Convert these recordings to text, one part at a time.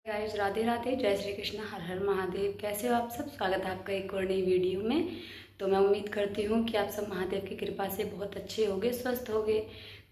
Guys, Radhe Radhe, जय श्री कृष्ण, हर हर महादेव। कैसे हो आप सब? स्वागत है आपका एक और नई वीडियो में। तो मैं उम्मीद करती हूँ कि आप सब महादेव की कृपा से बहुत अच्छे होगे, स्वस्थ होगे।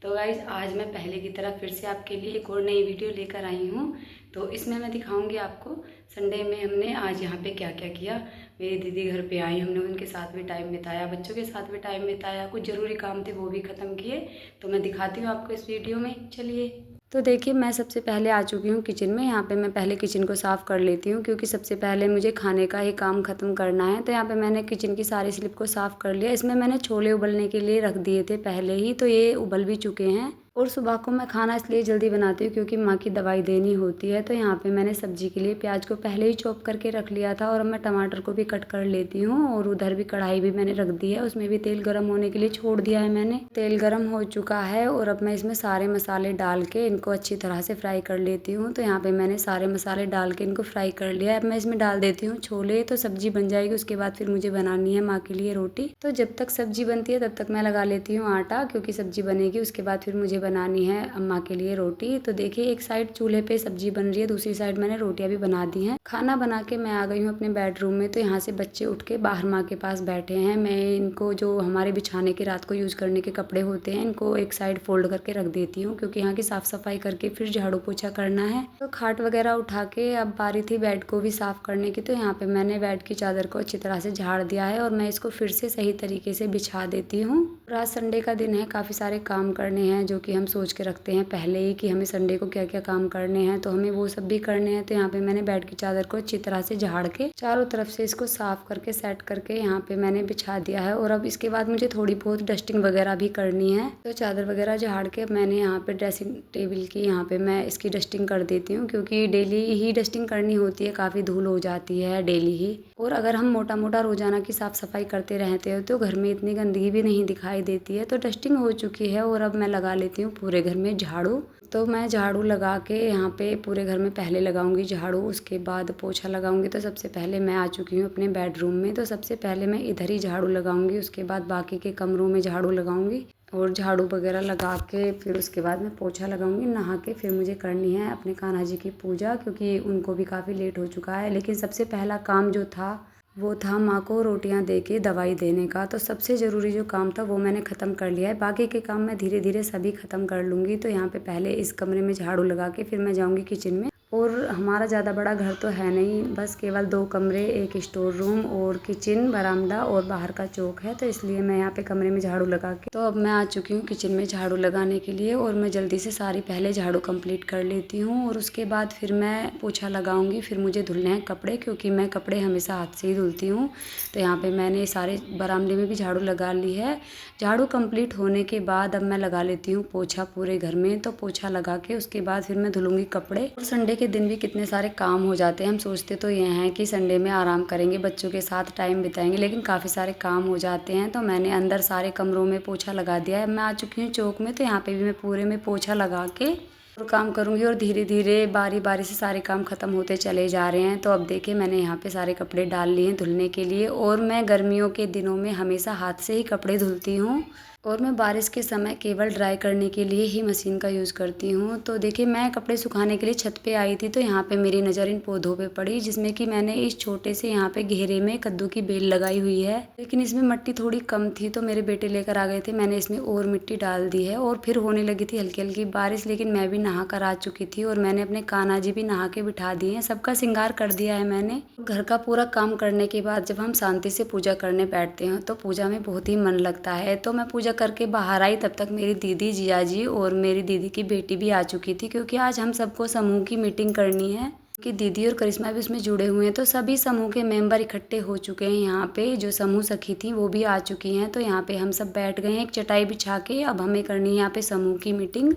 तो गाइस, आज मैं पहले की तरह फिर से आपके लिए एक और नई वीडियो लेकर आई हूँ। तो इसमें मैं दिखाऊंगी आपको संडे में हमने आज यहाँ पे क्या क्या किया। मेरी दीदी घर पे आई, हमने उनके साथ भी टाइम बिताया, बच्चों के साथ भी टाइम बिताया, कुछ ज़रूरी काम थे वो भी ख़त्म किए। तो मैं दिखाती हूँ आपको इस वीडियो में, चलिए। तो देखिए, मैं सबसे पहले आ चुकी हूँ किचन में। यहाँ पे मैं पहले किचन को साफ़ कर लेती हूँ क्योंकि सबसे पहले मुझे खाने का ही काम ख़त्म करना है। तो यहाँ पे मैंने किचन की सारी स्लिप को साफ़ कर लिया। इसमें मैंने छोले उबलने के लिए रख दिए थे पहले ही, तो ये उबल भी चुके हैं। और सुबह को मैं खाना इसलिए जल्दी बनाती हूँ क्योंकि माँ की दवाई देनी होती है। तो यहाँ पे मैंने सब्जी के लिए प्याज को पहले ही चॉप करके रख लिया था और अब मैं टमाटर को भी कट कर लेती हूँ। और उधर भी कढ़ाई भी मैंने रख दी है, उसमें भी तेल गर्म होने के लिए छोड़ दिया है मैंने। तेल गर्म हो चुका है और अब मैं इसमें सारे मसाले डाल के इनको अच्छी तरह से फ्राई कर लेती हूँ। तो यहाँ पे मैंने सारे मसाले डाल के इनको फ्राई कर लिया है। अब मैं इसमें डाल देती हूँ छोले, तो सब्जी बन जाएगी। उसके बाद फिर मुझे बनानी है माँ के लिए रोटी। तो जब तक सब्जी बनती है तब तक मैं लगा लेती हूँ आटा, क्योंकि सब्जी बनेगी उसके बाद फिर मुझे बनानी है अम्मा के लिए रोटी। तो देखिए, एक साइड चूल्हे पे सब्जी बन रही है, दूसरी साइड मैंने रोटियां भी बना दी हैं। खाना बना के मैं आ गई हूँ अपने बेडरूम में। तो यहाँ से बच्चे उठ के बाहर माँ के पास बैठे हैं। मैं इनको जो हमारे बिछाने के रात को यूज़ करने के कपड़े होते हैं, इनको एक साइड फोल्ड करके रख देती हूँ क्योंकि यहाँ की साफ़ सफाई करके फिर झाड़ू पोछा करना है। तो खाट वगैरह उठा के अब बारी थी बेड को भी साफ़ करने की। तो यहाँ पे मैंने बेड की चादर को अच्छी तरह से झाड़ दिया है और मैं इसको फिर से सही तरीके से बिछा देती हूँ। आज संडे का दिन है, काफ़ी सारे काम करने हैं जो कि हम सोच के रखते हैं पहले ही कि हमें संडे को क्या क्या काम करने हैं, तो हमें वो सब भी करने हैं। तो यहाँ पे मैंने बेड की चादर को अच्छी तरह से झाड़ के चारों तरफ से इसको साफ करके सेट करके यहाँ पे मैंने बिछा दिया है। और अब इसके बाद मुझे थोड़ी बहुत डस्टिंग वगैरह भी करनी है। तो चादर वगैरह झाड़ के मैंने यहाँ पे ड्रेसिंग टेबल की यहाँ पे मैं इसकी डस्टिंग कर देती हूँ क्योंकि डेली ही डस्टिंग करनी होती है, काफ़ी धूल हो जाती है डेली ही। और अगर हम मोटा मोटा रोजाना की साफ सफाई करते रहते हो तो घर में इतनी गंदगी भी नहीं दिखाई देती है। तो डस्टिंग हो चुकी है और अब मैं लगा लेती हूँ पूरे घर में झाड़ू। तो मैं झाड़ू लगा के यहाँ पे पूरे घर में पहले लगाऊंगी झाड़ू, उसके बाद पोछा लगाऊंगी। तो सबसे पहले मैं आ चुकी हूँ अपने बेडरूम में। तो सबसे पहले मैं इधर ही झाड़ू लगाऊंगी, उसके बाद बाकी के कमरों में झाड़ू लगाऊंगी। और झाड़ू वगैरह लगा के फिर उसके बाद मैं पोछा लगाऊंगी। नहा के फिर मुझे करनी है अपने कान्हा जी की पूजा क्योंकि उनको भी काफ़ी लेट हो चुका है। लेकिन सबसे पहला काम जो था वो था माँ को रोटियां दे के दवाई देने का। तो सबसे ज़रूरी जो काम था वो मैंने ख़त्म कर लिया है, बाकी के काम मैं धीरे धीरे सभी ख़त्म कर लूँगी। तो यहाँ पे पहले इस कमरे में झाड़ू लगा के फिर मैं जाऊँगी किचन में। और हमारा ज़्यादा बड़ा घर तो है नहीं, बस केवल 2 कमरे, एक स्टोर रूम और किचन, बरामदा और बाहर का चौक है। तो इसलिए मैं यहाँ पे कमरे में झाड़ू लगा के तो अब मैं आ चुकी हूँ किचन में झाड़ू लगाने के लिए। और मैं जल्दी से सारी पहले झाड़ू कंप्लीट कर लेती हूँ और उसके बाद फिर मैं पोछा लगाऊंगी। फिर मुझे धुलने हैं कपड़े क्योंकि मैं कपड़े हमेशा हाथ से ही धुलती हूँ। तो यहाँ पे मैंने सारे बरामदे में भी झाड़ू लगा ली है। झाड़ू कंप्लीट होने के बाद अब मैं लगा लेती हूँ पोछा पूरे घर में। तो पोछा लगा के उसके बाद फिर मैं धुलूंगी कपड़े। और संडे के दिन भी कितने सारे काम हो जाते हैं। हम सोचते तो ये हैं कि संडे में आराम करेंगे, बच्चों के साथ टाइम बिताएंगे, लेकिन काफ़ी सारे काम हो जाते हैं। तो मैंने अंदर सारे कमरों में पोछा लगा दिया है। मैं आ चुकी हूँ चौक में। तो यहाँ पे भी मैं पूरे में पोछा लगा के और काम करूँगी और धीरे धीरे बारी बारी से सारे काम ख़त्म होते चले जा रहे हैं। तो अब देखिए, मैंने यहाँ पे सारे कपड़े डाल लिए हैं धुलने के लिए। और मैं गर्मियों के दिनों में हमेशा हाथ से ही कपड़े धुलती हूँ और मैं बारिश के समय केवल ड्राई करने के लिए ही मशीन का यूज़ करती हूँ। तो देखिए, मैं कपड़े सुखाने के लिए छत पे आई थी तो यहाँ पे मेरी नज़र इन पौधों पे पड़ी, जिसमें कि मैंने इस छोटे से यहाँ पे घेरे में कद्दू की बेल लगाई हुई है। लेकिन इसमें मिट्टी थोड़ी कम थी तो मेरे बेटे लेकर आ गए थे। मैंने इसमें और मिट्टी डाल दी है और फिर होने लगी थी हल्की हल्की बारिश। लेकिन मैं भी नहा कर आ चुकी थी और मैंने अपने कान्हा जी भी नहा के बिठा दिए हैं, सबका श्रृंगार कर दिया है मैंने। घर का पूरा काम करने के बाद जब हम शांति से पूजा करने बैठते हैं तो पूजा में बहुत ही मन लगता है। तो मैं पूजा करके बाहर आई, तब तक मेरी दीदी, जिया जी और मेरी दीदी की बेटी भी आ चुकी थी क्योंकि आज हम सबको समूह की मीटिंग करनी है कि दीदी और करिश्मा भी उसमें जुड़े हुए हैं। तो सभी समूह के मेंबर इकट्ठे हो चुके हैं यहाँ पे। जो समूह सखी थी वो भी आ चुकी हैं। तो यहाँ पे हम सब बैठ गए हैं एक चटाई बिछा के। अब हमें करनी है यहाँ पे समूह की मीटिंग।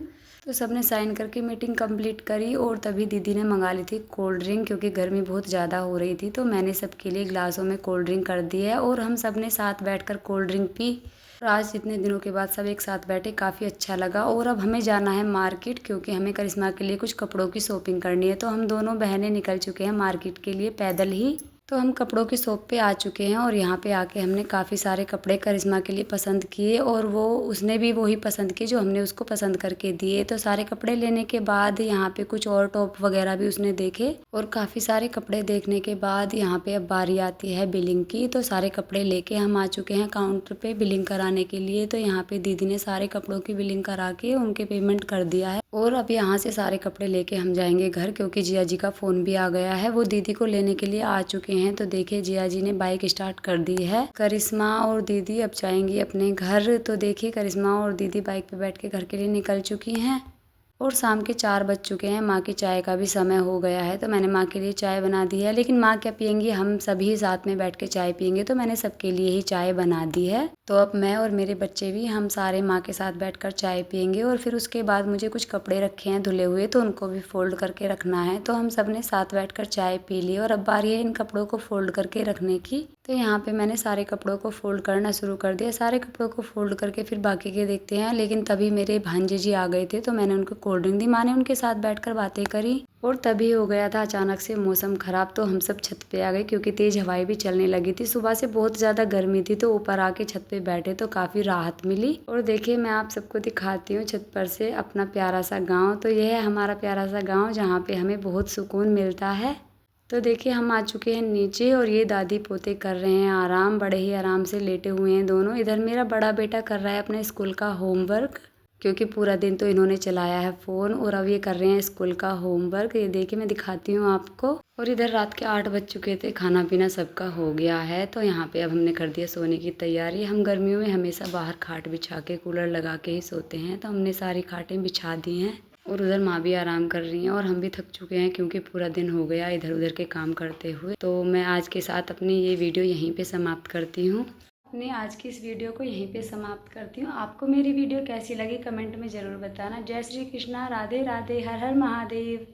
तो सबने साइन करके मीटिंग कंप्लीट करी और तभी दीदी ने मंगा ली थी कोल्ड ड्रिंक क्योंकि गर्मी बहुत ज़्यादा हो रही थी। तो मैंने सबके लिए गिलासों में कोल्ड ड्रिंक कर दी है और हम सब ने साथ बैठकर कोल्ड ड्रिंक पी। और आज इतने दिनों के बाद सब एक साथ बैठे, काफ़ी अच्छा लगा। और अब हमें जाना है मार्केट क्योंकि हमें करिश्मा के लिए कुछ कपड़ों की शॉपिंग करनी है। तो हम दोनों बहनें निकल चुके हैं मार्केट के लिए पैदल ही। तो हम कपड़ों की शॉप पे आ चुके हैं और यहाँ पे आके हमने काफ़ी सारे कपड़े करिश्मा के लिए पसंद किए और वो उसने भी वही पसंद किए जो हमने उसको पसंद करके दिए। तो सारे कपड़े लेने के बाद यहाँ पे कुछ और टॉप वगैरह भी उसने देखे और काफ़ी सारे कपड़े देखने के बाद यहाँ पे अब बारी आती है बिलिंग की। तो सारे कपड़े लेके हम आ चुके हैं काउंटर पे बिलिंग कराने के लिए। तो यहाँ पे दीदी ने सारे कपड़ों की बिलिंग करा के उनके पेमेंट कर दिया है और अब यहाँ से सारे कपड़े लेके हम जाएंगे घर, क्योंकि जिया जी का फ़ोन भी आ गया है, वो दीदी को लेने के लिए आ चुके हैं। तो देखिए जिया जी ने बाइक स्टार्ट कर दी है। करिश्मा और दीदी अब जाएंगी अपने घर। तो देखिए करिश्मा और दीदी बाइक पे बैठ के घर के लिए निकल चुकी हैं और शाम के 4 बज चुके हैं। माँ की चाय का भी समय हो गया है। तो मैंने माँ के लिए चाय बना दी है, लेकिन माँ क्या पियेंगी, हम सभी साथ में बैठ के चाय पियेंगे। तो मैंने सबके लिए ही चाय बना दी है। तो अब मैं और मेरे बच्चे भी हम सारे माँ के साथ बैठकर चाय पियेंगे और फिर उसके बाद मुझे कुछ कपड़े रखे हैं धुले हुए, तो उनको भी फोल्ड करके रखना है। तो हम सब ने साथ बैठकर चाय पी ली और अब बारी है इन कपड़ों को फोल्ड करके रखने की। तो यहाँ पे मैंने सारे कपड़ों को फोल्ड करना शुरू कर दिया। सारे कपड़ों को फोल्ड करके फिर बाकी के देखते हैं, लेकिन तभी मेरे भांजे जी आ गए थे। तो मैंने उनको कोल्ड ड्रिंक दी, माँ ने उनके साथ बैठकर बातें करी और तभी हो गया था अचानक से मौसम खराब। तो हम सब छत पे आ गए क्योंकि तेज हवाएं भी चलने लगी थी। सुबह से बहुत ज़्यादा गर्मी थी, तो ऊपर आके छत पे बैठे तो काफ़ी राहत मिली। और देखिए मैं आप सबको दिखाती हूँ छत पर से अपना प्यारा सा गाँव। तो यह है हमारा प्यारा सा गाँव जहाँ पे हमें बहुत सुकून मिलता है। तो देखिए हम आ चुके हैं नीचे और ये दादी पोते कर रहे हैं आराम, बड़े ही आराम से लेटे हुए हैं दोनों। इधर मेरा बड़ा बेटा कर रहा है अपने स्कूल का होमवर्क, क्योंकि पूरा दिन तो इन्होंने चलाया है फ़ोन और अब ये कर रहे हैं स्कूल का होमवर्क। ये देखिए मैं दिखाती हूँ आपको। और इधर रात के 8 बज चुके थे, खाना पीना सबका हो गया है। तो यहाँ पे अब हमने कर दिया सोने की तैयारी। हम गर्मियों में हमेशा बाहर खाट बिछा के कूलर लगा के ही सोते हैं, तो हमने सारी खाटें बिछा दी हैं और उधर माँ भी आराम कर रही हैं और हम भी थक चुके हैं क्योंकि पूरा दिन हो गया इधर उधर के काम करते हुए। तो मैं आज के साथ अपनी ये वीडियो यहीं पे समाप्त करती हूँ। अपने आज की इस वीडियो को यहीं पे समाप्त करती हूँ। आपको मेरी वीडियो कैसी लगी कमेंट में ज़रूर बताना। जय श्री कृष्णा, राधे राधे, हर हर महादेव।